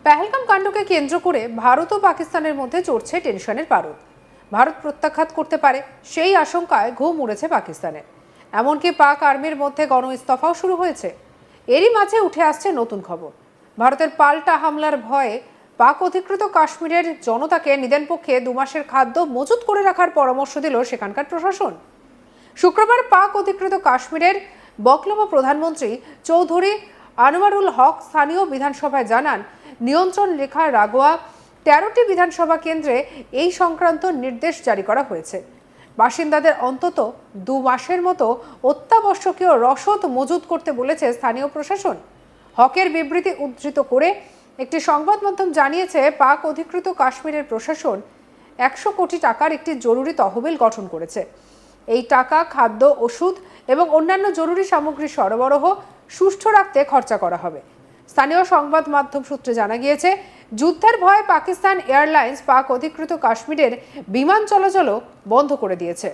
পেহেলগাম কাণ্ডকে কেন্দ্র করে ভারত ও পাকিস্তানের মধ্যে চড়ছে টেনশনের পারদ। ভারত প্রত্যাঘাত করতে পারে সেই আশঙ্কায় ঘুম উড়েছে পাকিস্তানের। এমনকি পাক আর্মির মধ্যে গণ ইস্তফাও শুরু হয়েছে। এরই মাঝে উঠে আসছে নতুন খবর, ভারতের পাল্টা হামলার ভয়ে পাক অধিকৃত কাশ্মীরের জনতাকে নিদেনপক্ষে 2 মাসের খাদ্য মজুত করে রাখার পরামর্শ দিল সেখানকার প্রশাসন। শুক্রবার পাক অধিকৃত কাশ্মীরের বকলমা প্রধানমন্ত্রী চৌধুরী আনোয়ারুল হক স্থানীয় বিধানসভায় জানান, নিয়ন্ত্রণ রেখা রাগোয়া 13টি বিধানসভা কেন্দ্রে এই সংক্রান্ত নির্দেশ জারি করা হয়েছে। বাসিন্দাদের অন্তত 2 মাসের মতো অত্যাবশ্যকীয় রসদ মজুত করতে বলেছে স্থানীয় প্রশাসন। হকের বিবৃতি উদ্ধৃত করে একটি সংবাদ মাধ্যম জানিয়েছে, পাক অধিকৃত কাশ্মীরের প্রশাসন 100 কোটি টাকার একটি জরুরি তহবিল গঠন করেছে। এই টাকা খাদ্য, ওষুধ এবং অন্যান্য জরুরি সামগ্রী সরবরাহ সুষ্ঠু রাখতে খরচা করা হবে। স্থানীয় সংবাদ মাধ্যম সূত্রে জানা গিয়েছে, যুদ্ধের ভয়ে পাকিস্তান এয়ারলাইন্স পাক অধিকৃত কাশ্মীরের বিমান চলাচলও বন্ধ করে দিয়েছে।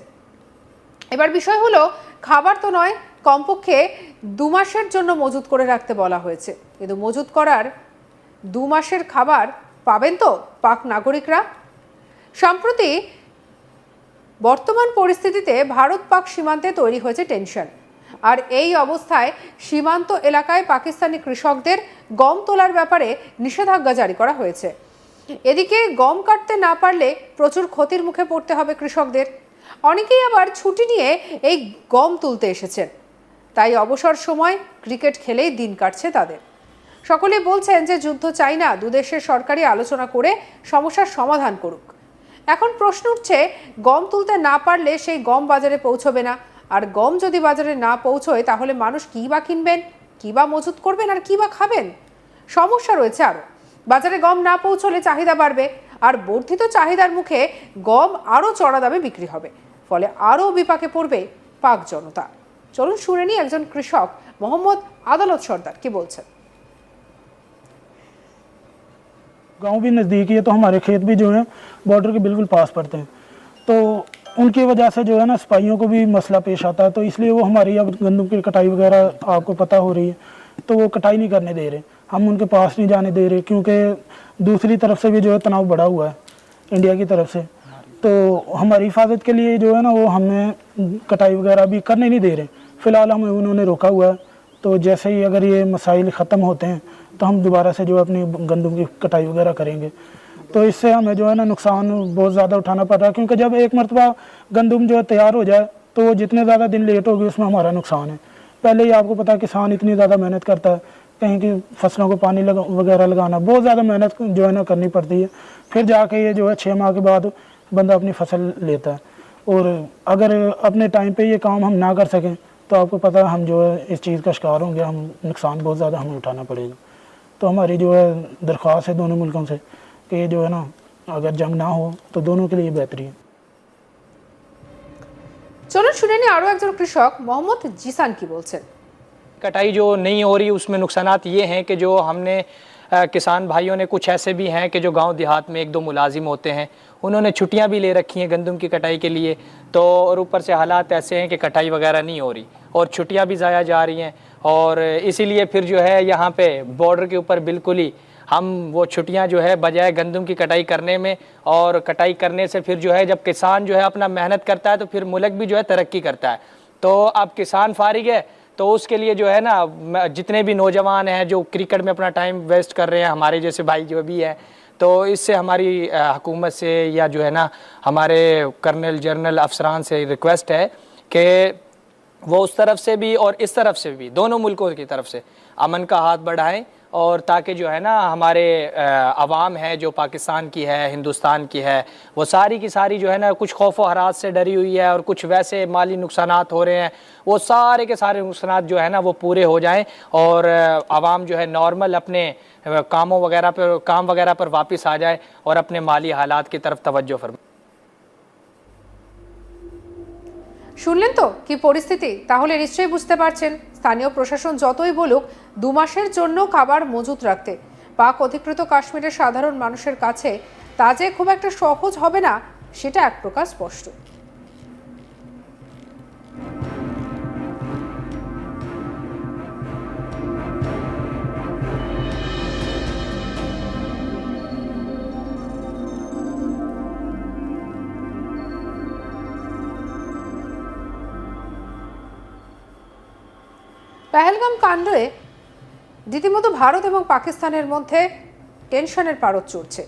এবার বিষয় হলো, খাবার তো নয়, কমপক্ষে 2 মাসের জন্য মজুত করে রাখতে বলা হয়েছে। কিন্তু মজুত করার 2 মাসের খাবার পাবেন তো পাক নাগরিকরা? সম্প্রতি বর্তমান পরিস্থিতিতে ভারত পাক সীমান্তে তৈরি হয়েছে টেনশন। আর এই অবস্থায় সীমান্ত এলাকায় পাকিস্তানি কৃষকদের গম তোলার ব্যাপারে নিষেধাজ্ঞা জারি করা হয়েছে। এদিকে গম কাটতে না পারলে প্রচুর ক্ষতির মুখে পড়তে হবে কৃষকদের। অনেকেই আবার ছুটি নিয়ে এই গম তুলতে এসেছেন, তাই অবসর সময় ক্রিকেট খেলেই দিন কাটছে তাদের। সকলেই বলছেন যে যুদ্ধ চাই না, দুদেশের সরকারি আলোচনা করে সমস্যার সমাধান করুক। এখন প্রশ্ন উঠছে, গম তুলতে না পারলে সেই গম বাজারে পৌঁছবে না, আর গম যদি বাজারে না পৌঁছয় তাহলে মানুষ কী বা কিনবেন, কী বা মজুত করবেন, আর কী বা খাবেন? সমস্যা রয়েছে আরও। বাজারে গম না পৌঁছলে চাহিদা বাড়বে, আর বর্ধিত চাহিদার মুখে গম আরও চড়া দামে বিক্রি হবে, ফলে আরও বিপাকে পড়বে পাক জনতা। চলুন শুনে নিই একজন কৃষক মোহাম্মদ আদালত সর্দার কি বলছেন। गांव भी नज़दीक है, तो हमारे खेत भी जो है बॉर्डर के बिल्कुल पास पड़ते हैं, तो उनकी वजह से जो है ना सिपाहियों को भी मसला पेश आता है। तो इसलिए वो हमारी अब गंदम की कटाई वगैरह आपको पता हो रही है, तो वो कटाई नहीं करने दे रहे, हम उनके पास नहीं जाने दे रहे, क्योंकि दूसरी तरफ से भी जो है तनाव बढ़ा हुआ है इंडिया की तरफ से। तो हमारी हिफाजत के लिए जो है ना वो हमें कटाई वगैरह भी करने नहीं दे रहे। फ़िलहाल हमें उन्होंने रोका हुआ है, तो जैसे ही अगर ये मसाइल ख़त्म होते हैं तो हम दोबारा से जो अपनी गंदम की कटाई वगैरह करेंगे। तो इससे हमें जो है ना नुकसान बहुत ज़्यादा उठाना पड़ रहा है, क्योंकि जब एक मरतबा गंदम जो है तैयार हो जाए तो जितने ज़्यादा दिन लेट होगी उसमें हमारा नुकसान है। पहले ही आपको पता है किसान इतनी ज़्यादा मेहनत करता है, कहीं की फसलों को पानी वगैरह लगाना बहुत ज़्यादा मेहनत जो है ना करनी पड़ती है, फिर जाके ये जो है 6 माह के बाद बंदा अपनी फसल लेता है। और अगर अपने टाइम पे ये काम हम ना कर सकें तो आपको पता है हम जो है इस चीज़ का शिकार होंगे, हम नुकसान बहुत ज़्यादा हमें उठाना पड़ेगा। तो हमारी जो है दरख्वास्त है दोनों मुल्कों से कि ये जो है ना अगर जंग ना हो तो दोनों के लिए बेहतरी है। চলুন শুনে নিই আরও একজন কৃষক মোহাম্মদ জিসান কি বলছেন। कटाई जो नहीं हो रही उसमें नुकसानात ये हैं कि जो हमने किसान भाइयों ने कुछ ऐसे भी हैं कि जो गांव देहात में 1-2 मुलाजिम होते हैं, उन्होंने छुट्टियां भी ले रखी हैं गंदम की कटाई के लिए। तो और ऊपर से हालात ऐसे हैं कि कटाई वगैरह नहीं हो रही और छुट्टियां भी ज़ाया जा रही हैं, और इसीलिए फिर जो है यहाँ पे बॉर्डर के ऊपर बिल्कुल ही हम वो छुट्टियां जो है बजाय गंदम की कटाई करने में, और कटाई करने से फिर जो है जब किसान जो है अपना मेहनत करता है तो फिर मुल्क भी जो है तरक्की करता है। तो अब किसान फारिग है तो उसके लिए जो है ना जितने भी नौजवान हैं जो क्रिकेट में अपना टाइम वेस्ट कर रहे हैं, हमारे जैसे भाई जो भी हैं, तो इससे हमारी हुकूमत से या जो है ना हमारे कर्नल जनरल अफसरान से रिक्वेस्ट है कि वो उस तरफ से भी और इस तरफ से भी दोनों मुल्कों की तरफ से अमन का हाथ बढ़ाएं, और ताकि जो है ना हमारे अवाम है जो पाकिस्तान की है, हिंदुस्तान की है, वो सारी की सारी जो है ना कुछ खौफ व हरास से डरी हुई है, और कुछ वैसे माली नुकसानात हो रहे हैं, वो सारे के सारे नुकसानात जो है ना वो पूरे हो जाएं, और अवाम जो है नॉर्मल अपने काम वगैरह पर वापस आ जाए और अपने माली हालात की तरफ तवज्जो फरमाए। শুনলেন তো কি পরিস্থিতি? তাহলে নিশ্চয়ই বুঝতে পারছেন, স্থানীয় প্রশাসন যতই বলুক 2 মাসের জন্য খাবার মজুত রাখতে পাক অধিকৃত কাশ্মীরের সাধারণ মানুষের কাছে তা যে খুব একটা সহজ হবে না, সেটা এক প্রকার স্পষ্ট। পেহেলগাম কাণ্ডে রীতিমতো ভারত এবং পাকিস্তানের মধ্যে টেনশনের পারদ চড়ছে।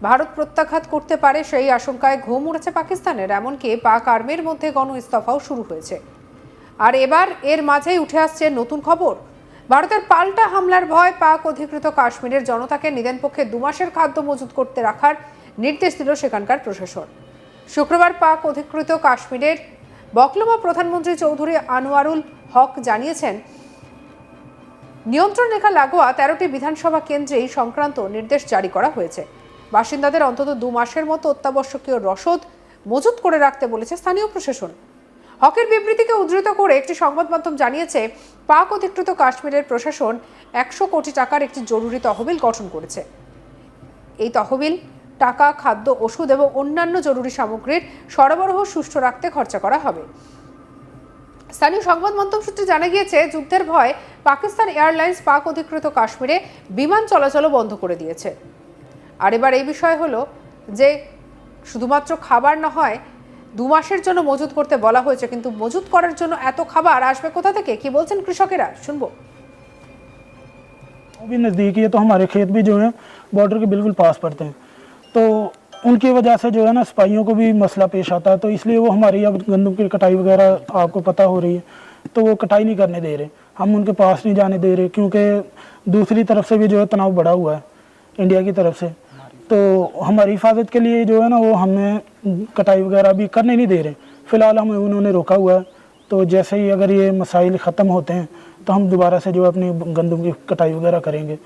ভারত প্রত্যাঘাত করতে পারে সেই আশঙ্কায় ঘুম উড়েছে পাকিস্তানের, এমনকি পাক আর্মির মধ্যে গণ ইস্তফাও শুরু হয়েছে। আর এবার এর মাঝেই উঠে আসছে নতুন খবর, ভারতের পাল্টা হামলার ভয় পাক অধিকৃত কাশ্মীরের জনতাকে নিদেনপক্ষে 2 মাসের খাদ্য মজুত করতে রাখার নির্দেশ দিল সেখানকার প্রশাসন। শুক্রবার পাক অধিকৃত কাশ্মীরের বকলমা প্রধানমন্ত্রী চৌধুরী আনোয়ারুল হক জানিয়েছেন, নিয়ন্ত্রণ রেখা লাগোয়া 13টি বিধানসভা কেন্দ্রেই সংক্রান্ত নির্দেশ জারি করা হয়েছে। বাসিন্দাদের অন্তত 2 মাসের মতো অত্যাবশ্যকীয় রসদ মজুত করে রাখতে বলেছে স্থানীয় প্রশাসন। হকের বিবৃতিকে উদ্ধৃত করে একটি সংবাদ মাধ্যম জানিয়েছে, পাক অধিকৃত কাশ্মীরের প্রশাসন 100 কোটি টাকার একটি জরুরি তহবিল গঠন করেছে। এই তহবিল টাকা, খাদ্য, ওষুধ এবং অন্যান্য জরুরি সামগ্রীর সরবরাহ সুষ্ঠু রাখতে খরচা করা হবে। স্থানীয় সংবাদ মাধ্যম সূত্রে জানা গিয়েছে, যুদ্ধের ভয় পাকিস্তান এয়ারলাইন্স পাক অধিকৃত কাশ্মীরে বিমান চলাচলও বন্ধ করে দিয়েছে। আর এবার এই বিষয় হলো যে শুধুমাত্র খাবার না হয় 2 মাসের জন্য মজুত করতে বলা হয়েছে, কিন্তু মজুত করার জন্য এত খাবার আসবে কোথা থেকে, কি বলছেন কৃষকেরা, শুনবো। वो भी नज़दीक ही है, तो हमारे खेत भी जो है बॉर्डर के बिल्कुल पास पड़ते हैं, तो उनकी वजह से जो है ना सिपाहियों को भी मसला पेश आता है। तो इसलिए वो हमारी अब गंदम की कटाई वगैरह आपको पता हो रही है, तो वो कटाई नहीं करने दे रहे, हम उनके पास नहीं जाने दे रहे, क्योंकि दूसरी तरफ से भी जो है तनाव बढ़ा हुआ है इंडिया की तरफ से। तो हमारी हिफाजत के लिए जो है ना वो हमें कटाई वगैरह भी करने नहीं दे रहे। फ़िलहाल हमें उन्होंने रोका हुआ है, तो जैसे ही अगर ये मसाइल ख़त्म होते हैं तो हम दोबारा से जो है अपनी गंदम की कटाई वगैरह करेंगे।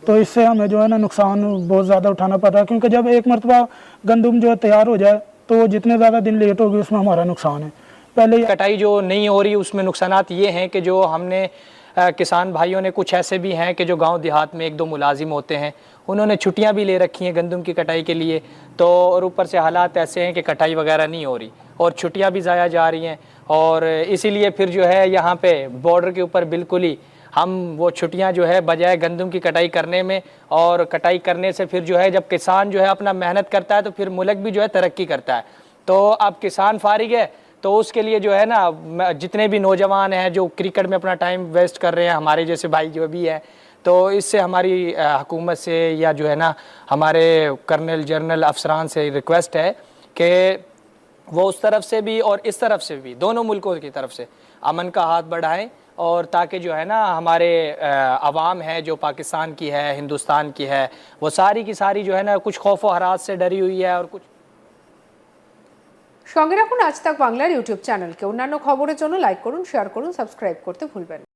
तो इससे हमें जो है ना नुकसान बहुत ज़्यादा उठाना पड़ रहा है, क्योंकि जब एक मरतबा गंदम जो है तैयार हो जाए तो जितने ज़्यादा दिन लेट होगी उसमें हमारा नुकसान है। पहले कटाई जो नहीं हो रही उसमें नुकसानात ये हैं कि जो हमने किसान भाइयों ने, कुछ ऐसे भी हैं कि जो गांव देहात में 1-2 मुलाजिम होते हैं, उन्होंने छुट्टियां भी ले रखी हैं गंदम की कटाई के लिए। तो और ऊपर से हालात ऐसे हैं कि कटाई वगैरह नहीं हो रही और छुट्टियां भी ज़ाया जा रही हैं, और इसीलिए फिर जो है यहाँ पे बॉर्डर के ऊपर बिल्कुल ही हम वो छुट्टियां जो है बजाय गंदम की कटाई करने में, और कटाई करने से फिर जो है जब किसान जो है अपना मेहनत करता है तो फिर मुल्क भी जो है तरक्की करता है। तो अब किसान फारिग है, तो उसके लिए जो है ना जितने भी नौजवान हैं जो क्रिकेट में अपना टाइम वेस्ट कर रहे हैं, हमारे जैसे भाई जो भी हैं, तो इससे हमारी हुकूमत से या जो है ना हमारे कर्नल जनरल अफसरान से रिक्वेस्ट है कि वो उस तरफ से भी और इस तरफ से भी, दोनों मुल्कों की तरफ से अमन का हाथ बढ़ाएं, और ताकि जो है ना हमारे अवाम है जो पाकिस्तान की है, हिंदुस्तान की है, वो सारी की सारी जो है ना कुछ खौफ व हरास से डरी हुई है। और कुछ সঙ্গে রাখুন আজ তাক বাংলার ইউটিউব চ্যানেলকে। অন্যান্য খবরের জন্য লাইক করুন, শেয়ার করুন, সাবস্ক্রাইব করতে ভুলবেন না।